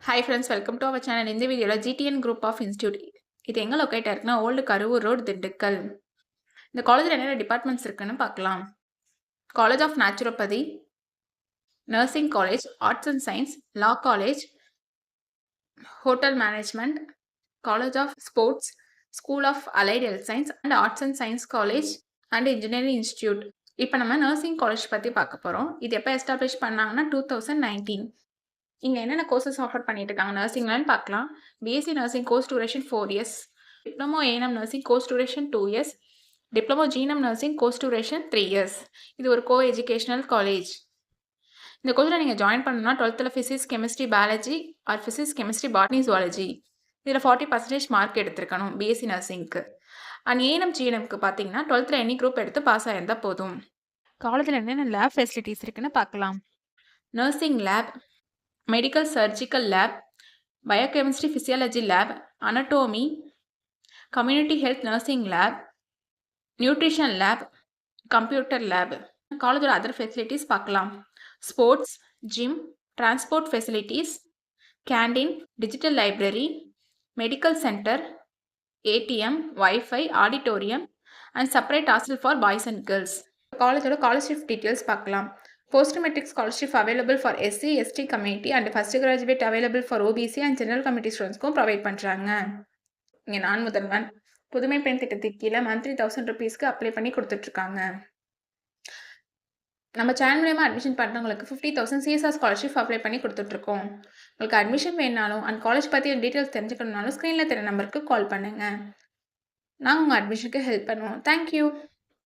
Hi friends, welcome to our channel. இந்த வீடியோவில் GTN group of institute இது எங்கே லொக்கேட் இருக்குன்னா ஓல்டு கரூர் ரோடு, திண்டுக்கல். இந்த காலேஜில் என்னென்ன டிபார்ட்மெண்ட்ஸ் இருக்குன்னு பார்க்கலாம். College of naturopathy, nursing college, arts and science, law college, hotel management, college of sports, school of allied health science and arts and science college and engineering institute. இப்போ நம்ம nursing college பற்றி பார்க்க போகிறோம். இது எப்போ establish பண்ணாங்கன்னா 2019. இங்கே என்னென்ன கோர்சஸ் ஆஃபர் பண்ணிட்டு இருக்காங்க நர்சிங்லன்னு பார்க்கலாம். BSc nursing course duration 4 years, diploma ANM nursing course duration 2 years, diploma GNM nursing course duration 3 years. இது ஒரு கோ எஜுகேஷனல் காலேஜ். இந்த கோர்ஸில் நீங்கள் ஜாயின் பண்ணணும்னா 12th physics, chemistry, biology or physics, chemistry, botany, zoology இதில் 40% மார்க் எடுத்திருக்கணும் பிஎஸ்சி நர்சிங்க்கு. And ANM ஜிஎன்எம்க்கு பார்த்தீங்கன்னா 12th எனி குரூப் எடுத்து பாஸ் ஆயிருந்தால் போதும். காலேஜில் என்னென்ன லேப் ஃபெசிலிட்டிஸ் இருக்குன்னு பார்க்கலாம். Nursing lab, medical surgical lab, biochemistry physiology lab, anatomy, community health nursing lab, nutrition lab, computer lab. காலேஜோட அதர் ஃபெசிலிட்டிஸ் பார்க்கலாம். Sports, gym, transport facilities, canteen, digital library, medical centre, ATM, wifi, auditorium and separate hostel for boys and girls. காலேஜோட scholarship details பார்க்கலாம். Post metric scholarship available for SC, ST community and first graduate available for OBC and general community students provide பண்ணுறாங்க. இங்கே நான் முதல்வன் புதுமை பெண் திட்டத்துக்கு கீழே monthly 1000 rupeesக்கு apply பண்ணி கொடுத்துட்ருக்காங்க. நம்ம சேனல் மூலமாக அட்மிஷன் பண்ணுறவங்களுக்கு 50,000 CSR ஸ்காலர்ஷிப் அப்ளை பண்ணி கொடுத்துட்ருக்கோம். உங்களுக்கு அட்மிஷன் வேணாலும் அண்ட் காலேஜ் பற்றி டீட்டெயில்ஸ் தெரிஞ்சுக்கணுனாலும் ஸ்க்ரீனில் தெரிய நம்பருக்கு கால் பண்ணுங்கள். நாங்கள் உங்கள் அட்மிஷனுக்கு ஹெல்ப் பண்ணுவோம். தேங்க்யூ.